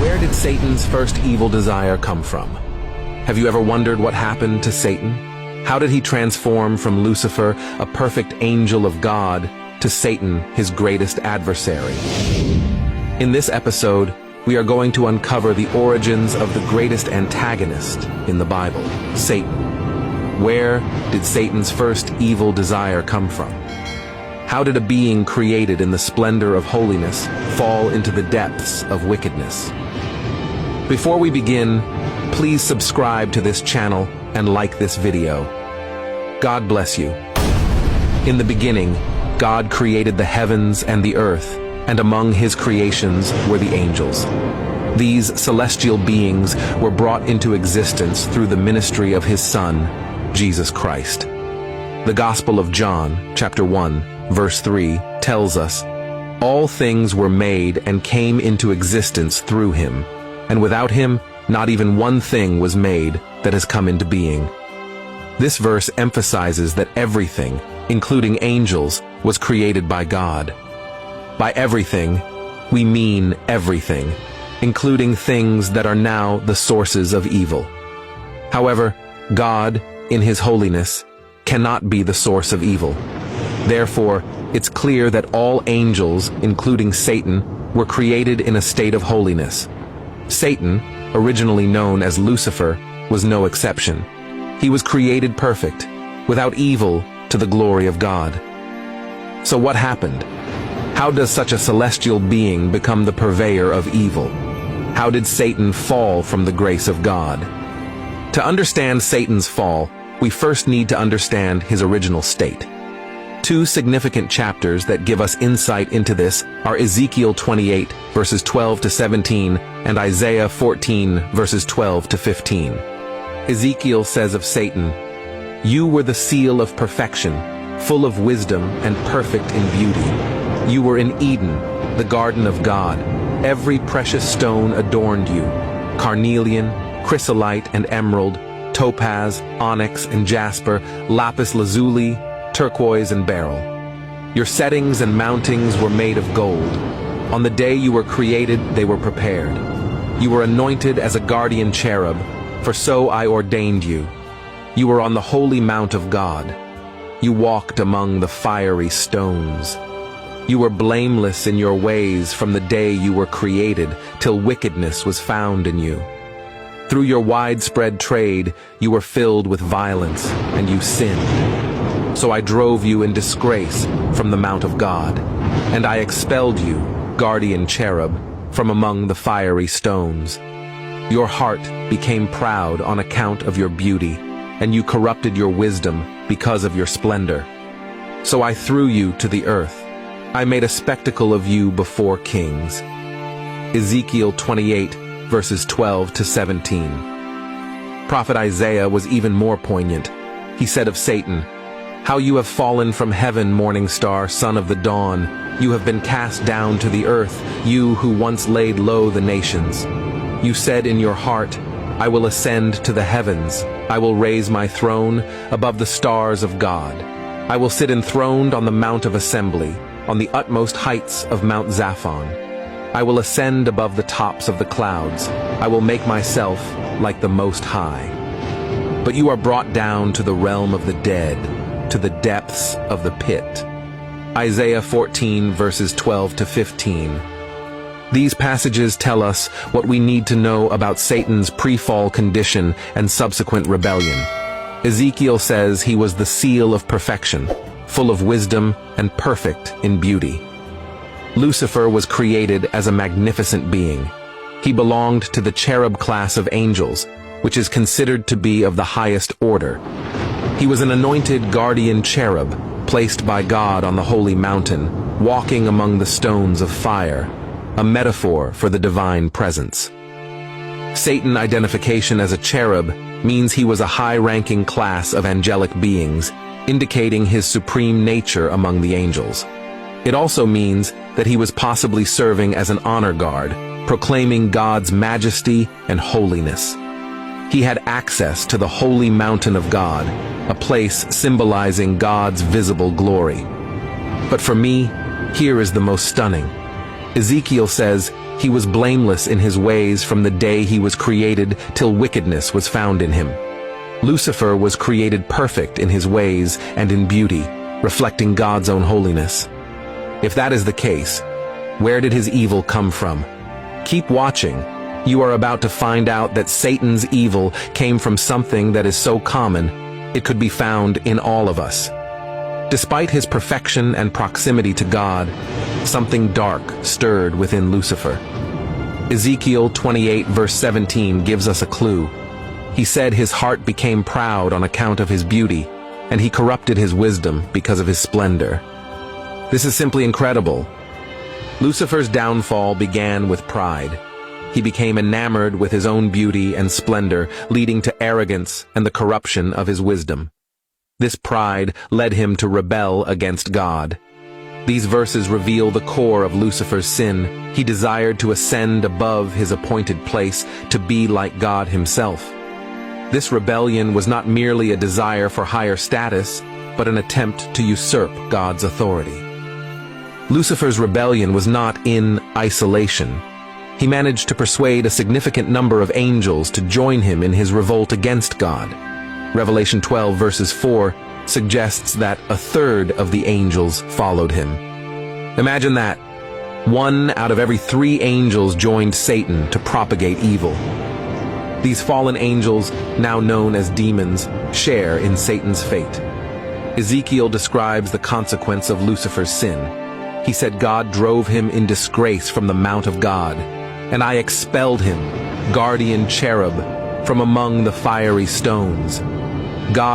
Where did Satan's first evil desire come from? Have you ever wondered what happened to Satan? How did he transform from Lucifer, a perfect angel of God, to Satan, his greatest adversary? In this episode, we are going to uncover the origins of the greatest antagonist in the Bible, Satan. Where did Satan's first evil desire come from? How did a being created in the splendor of holiness fall into the depths of wickedness? Before we begin, please subscribe to this channel and like this video. God bless you. In the beginning, God created the heavens and the earth, and among his creations were the angels. These celestial beings were brought into existence through the ministry of his Son, Jesus Christ. The Gospel of John, chapter 1, verse 3, tells us, "All things were made and came into existence through him, and without him, not even one thing was made that has come into being." This verse emphasizes that everything, including angels, was created by God. By everything, we mean everything, including things that are now the sources of evil. However, God, in his holiness, cannot be the source of evil. Therefore, it's clear that all angels, including Satan, were created in a state of holiness. Satan, originally known as Lucifer, was no exception. He was created perfect, without evil, to the glory of God. So what happened? How does such a celestial being become the purveyor of evil? How did Satan fall from the grace of God? To understand Satan's fall, we first need to understand his original state. Two significant chapters that give us insight into this are Ezekiel 28, verses 12 to 17, and Isaiah 14, verses 12 to 15. Ezekiel says of Satan, "You were the seal of perfection, full of wisdom and perfect in beauty. You were in Eden, the garden of God. Every precious stone adorned you, carnelian, chrysolite and emerald, topaz, onyx and jasper, lapis lazuli, turquoise and beryl. Your settings and mountings were made of gold. On the day you were created, they were prepared. You were anointed as a guardian cherub, for so I ordained you. You were on the holy mount of God. You walked among the fiery stones. You were blameless in your ways from the day you were created till wickedness was found in you. Through your widespread trade, you were filled with violence, and you sinned. So I drove you in disgrace from the mount of God, and I expelled you, guardian cherub, from among the fiery stones. Your heart became proud on account of your beauty, and you corrupted your wisdom because of your splendor. So I threw you to the earth. I made a spectacle of you before kings." Ezekiel 28, verses 12 to 17. Prophet Isaiah was even more poignant. He said of Satan, "How you have fallen from heaven, morning star, son of the dawn. You have been cast down to the earth, you who once laid low the nations. You said in your heart, I will ascend to the heavens. I will raise my throne above the stars of God. I will sit enthroned on the mount of assembly, on the utmost heights of Mount Zaphon. I will ascend above the tops of the clouds. I will make myself like the Most High. But you are brought down to the realm of the dead, to the depths of the pit." Isaiah 14, verses 12 to 15. These passages tell us what we need to know about Satan's pre-fall condition and subsequent rebellion. Ezekiel says he was the seal of perfection, full of wisdom and perfect in beauty. Lucifer was created as a magnificent being. He belonged to the cherub class of angels, which is considered to be of the highest order. He was an anointed guardian cherub, placed by God on the holy mountain, walking among the stones of fire, a metaphor for the divine presence. Satan identification as a cherub means he was a high-ranking class of angelic beings, indicating his supreme nature among the angels. It also means that he was possibly serving as an honor guard, proclaiming God's majesty and holiness. He had access to the holy mountain of God, a place symbolizing God's visible glory. But for me, here is the most stunning. Ezekiel says He was blameless in his ways from the day he was created till wickedness was found in him. Lucifer was created perfect in his ways and in beauty, reflecting God's own holiness. If that is the case, where did his evil come from? Keep watching. You are about to find out that Satan's evil came from something that is so common, it could be found in all of us. Despite his perfection and proximity to God, something dark stirred within Lucifer. Ezekiel 28 verse 17 gives us a clue. He said his heart became proud on account of his beauty, and he corrupted his wisdom because of his splendor. This is simply incredible. Lucifer's downfall began with pride. He became enamored with his own beauty and splendor, leading to arrogance and the corruption of his wisdom. This pride led him to rebel against God. These verses reveal the core of Lucifer's sin. He desired to ascend above his appointed place, to be like God himself. This rebellion was not merely a desire for higher status, but an attempt to usurp God's authority. Lucifer's rebellion was not in isolation. He managed to persuade a significant number of angels to join him in his revolt against God. Revelation 12 verses 4 suggests that a third of the angels followed him. Imagine that. 1 out of every 3 angels joined Satan to propagate evil. These fallen angels, now known as demons, share in Satan's fate. Ezekiel describes the consequence of Lucifer's sin. He said God drove him in disgrace from the mount of God, and I expelled him, guardian cherub, from among the fiery stones. God